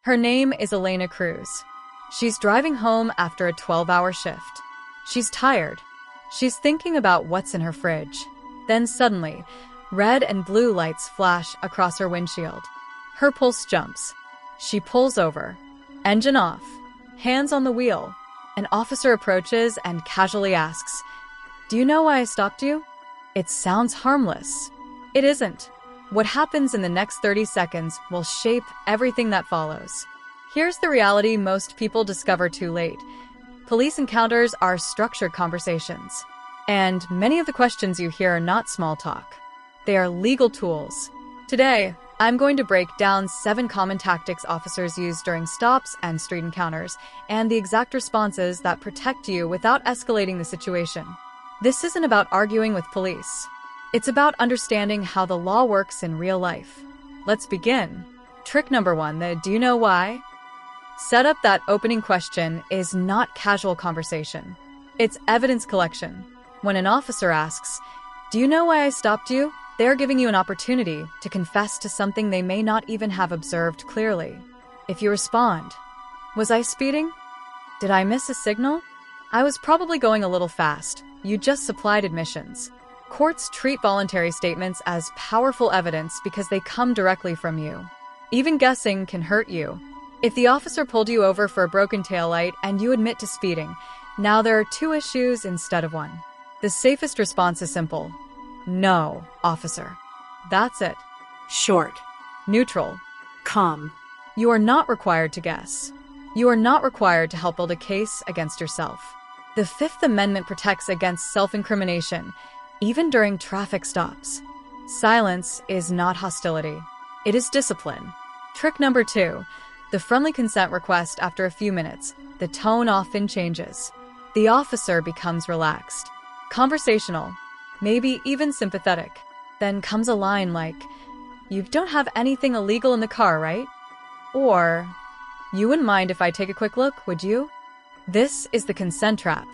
Her name is Elena Cruz. She's driving home after a 12-hour shift. She's tired. She's thinking about what's in her fridge. Then suddenly, red and blue lights flash across her windshield. Her pulse jumps. She pulls over. Engine off. Hands on the wheel. An officer approaches and casually asks, "Do you know why I stopped you?" It sounds harmless. It isn't. What happens in the next 30 seconds will shape everything that follows. Here's the reality most people discover too late. Police encounters are structured conversations. And many of the questions you hear are not small talk. They are legal tools. Today, I'm going to break down 7 common tactics officers use during stops and street encounters, and the exact responses that protect you without escalating the situation. This isn't about arguing with police. It's about understanding how the law works in real life. Let's begin. Trick number 1, the "do you know why?" Set up that opening question is not casual conversation. It's evidence collection. When an officer asks, "Do you know why I stopped you?" they're giving you an opportunity to confess to something they may not even have observed clearly. If you respond, "Was I speeding? Did I miss a signal? I was probably going a little fast," you just supplied admissions. Courts treat voluntary statements as powerful evidence because they come directly from you. Even guessing can hurt you. If the officer pulled you over for a broken taillight and you admit to speeding, now there are 2 issues instead of 1. The safest response is simple. "No, officer." That's it. Short. Neutral. Calm. You are not required to guess. You are not required to help build a case against yourself. The Fifth Amendment protects against self-incrimination, even during traffic stops. Silence is not hostility. It is discipline. Trick number 2, the friendly consent request after a few minutes. The tone often changes. The officer becomes relaxed, conversational, maybe even sympathetic. Then comes a line like, "You don't have anything illegal in the car, right?" Or, "You wouldn't mind if I take a quick look, would you?" This is the consent trap.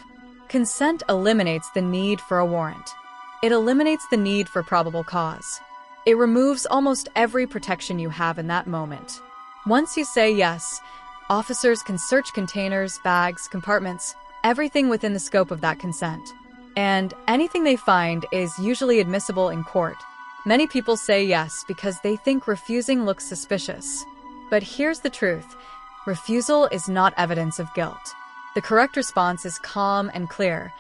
Consent eliminates the need for a warrant. It eliminates the need for probable cause. It removes almost every protection you have in that moment. Once you say yes, officers can search containers, bags, compartments, everything within the scope of that consent. And anything they find is usually admissible in court. Many people say yes because they think refusing looks suspicious. But here's the truth. Refusal is not evidence of guilt. The correct response is calm and clear.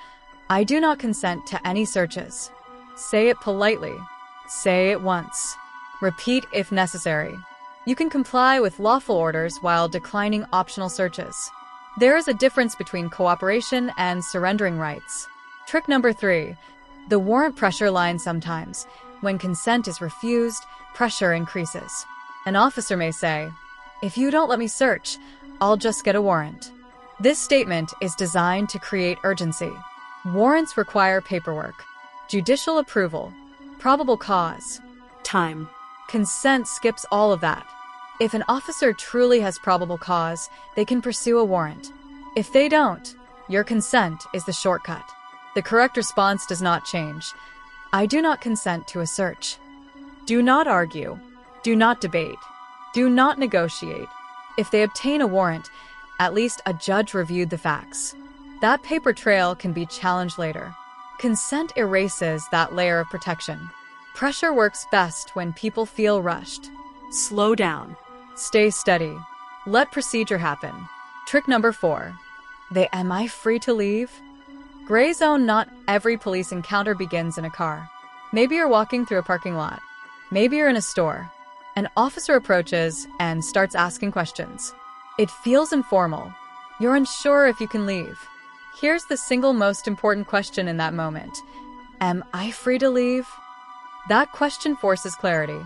"I do not consent to any searches." Say it politely. Say it once. Repeat if necessary. You can comply with lawful orders while declining optional searches. There is a difference between cooperation and surrendering rights. Trick number 3, the warrant pressure line. Sometimes, when consent is refused, pressure increases. An officer may say, "If you don't let me search, I'll just get a warrant." This statement is designed to create urgency. Warrants require paperwork, judicial approval, probable cause, Time. Consent skips all of that. If an officer truly has probable cause, they can pursue a warrant. If they don't, your consent is the shortcut. The correct response does not change. "I do not consent to a search." Do not argue. Do not debate. Do not negotiate. If they obtain a warrant, at least a judge reviewed the facts. That paper trail can be challenged later. Consent erases that layer of protection. Pressure works best when people feel rushed. Slow down. Stay steady. Let procedure happen. Trick number 4, the "am I free to leave?" Gray zone. Not every police encounter begins in a car. Maybe you're walking through a parking lot. Maybe you're in a store. An officer approaches and starts asking questions. It feels informal. You're unsure if you can leave. Here's the single most important question in that moment. Am I free to leave? That question forces clarity.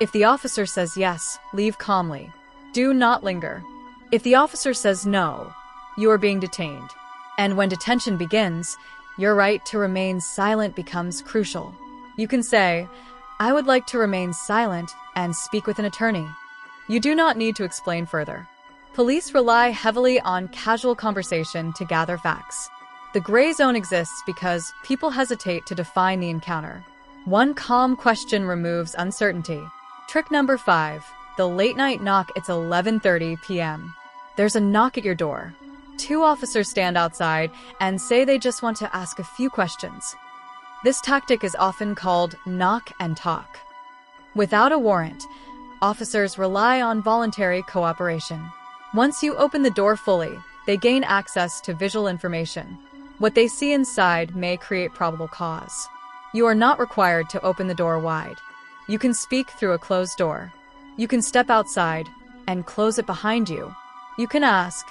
If the officer says yes, leave calmly. Do not linger. If the officer says no, you are being detained. And when detention begins, your right to remain silent becomes crucial. You can say, "I would like to remain silent and speak with an attorney." You do not need to explain further. Police rely heavily on casual conversation to gather facts. The gray zone exists because people hesitate to define the encounter. One calm question removes uncertainty. Trick number 5, The late night knock, it's 11:30 p.m. There's a knock at your door. Two officers stand outside and say they just want to ask a few questions. This tactic is often called knock and talk. Without a warrant, officers rely on voluntary cooperation. Once you open the door fully, they gain access to visual information. What they see inside may create probable cause. You are not required to open the door wide. You can speak through a closed door. You can step outside and close it behind you. You can ask,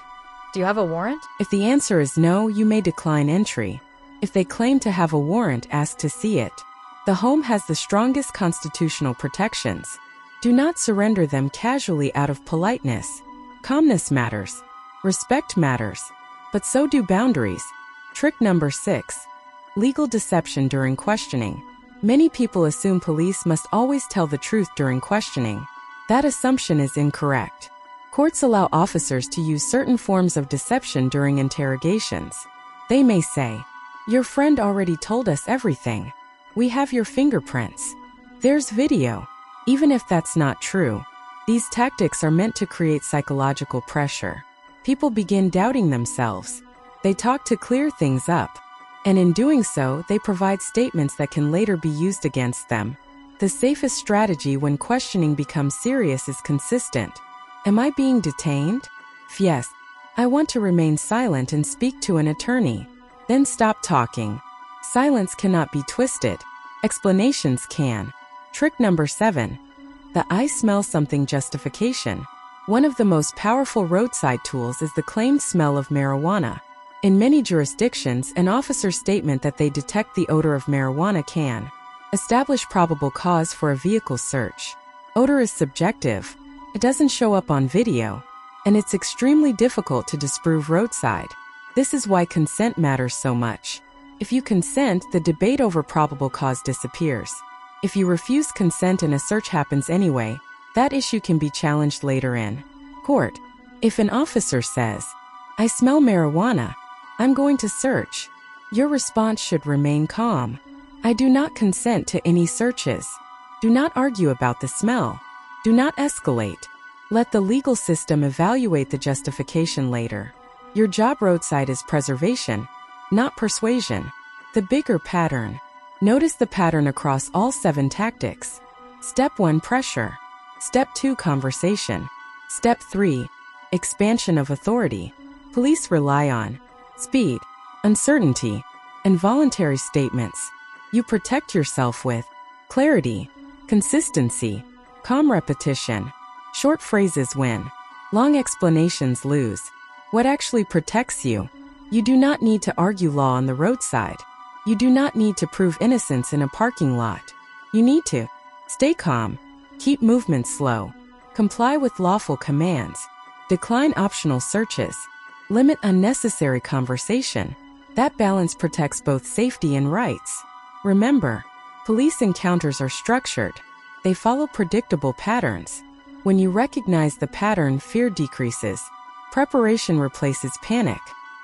"Do you have a warrant?" If the answer is no, you may decline entry. If they claim to have a warrant, ask to see it. The home has the strongest constitutional protections. Do not surrender them casually out of politeness. Calmness matters. Respect matters. But so do boundaries. Trick number 6. Legal deception during questioning. Many people assume police must always tell the truth during questioning. That assumption is incorrect. Courts allow officers to use certain forms of deception during interrogations. They may say, "Your friend already told us everything. We have your fingerprints. There's video." Even if that's not true, these tactics are meant to create psychological pressure. People begin doubting themselves. They talk to clear things up. And in doing so, they provide statements that can later be used against them. The safest strategy when questioning becomes serious is consistent. Am I being detained? Yes. I want to remain silent and speak to an attorney. Then stop talking. Silence cannot be twisted. Explanations can. Trick number 7. The "I smell something" justification. One of the most powerful roadside tools is the claimed smell of marijuana. In many jurisdictions, an officer's statement that they detect the odor of marijuana can establish probable cause for a vehicle search. Odor is subjective. It doesn't show up on video, and it's extremely difficult to disprove roadside. This is why consent matters so much. If you consent, the debate over probable cause disappears. If you refuse consent and a search happens anyway, that issue can be challenged later in court. If an officer says, "I smell marijuana, I'm going to search," your response should remain calm. "I do not consent to any searches." Do not argue about the smell. Do not escalate. Let the legal system evaluate the justification later. Your job roadside is preservation, not persuasion. The bigger pattern. Notice the pattern across all 7 tactics. Step 1, pressure. Step 2, conversation. Step 3, expansion of authority. Police rely on speed, uncertainty, and voluntary statements. You protect yourself with clarity, consistency, calm repetition. Short phrases win. Long explanations lose. What actually protects you? You do not need to argue law on the roadside. You do not need to prove innocence in a parking lot. You need to stay calm, keep movement slow, comply with lawful commands, decline optional searches, limit unnecessary conversation. That balance protects both safety and rights. Remember, police encounters are structured. They follow predictable patterns. When you recognize the pattern, fear decreases. Preparation replaces panic.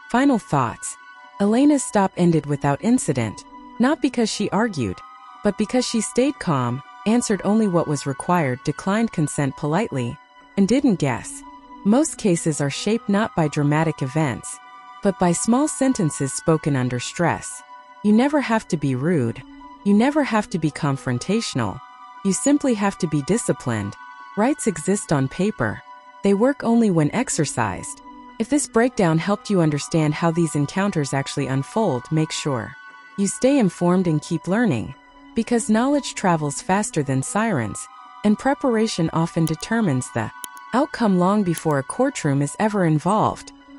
Final thoughts. Elena's stop ended without incident, not because she argued, but because she stayed calm, answered only what was required, declined consent politely, and didn't guess. Most cases are shaped not by dramatic events, but by small sentences spoken under stress. You never have to be rude. You never have to be confrontational. You simply have to be disciplined. Rights exist on paper. They work only when exercised. If this breakdown helped you understand how these encounters actually unfold, make sure you stay informed and keep learning. Because knowledge travels faster than sirens, and preparation often determines the outcome long before a courtroom is ever involved.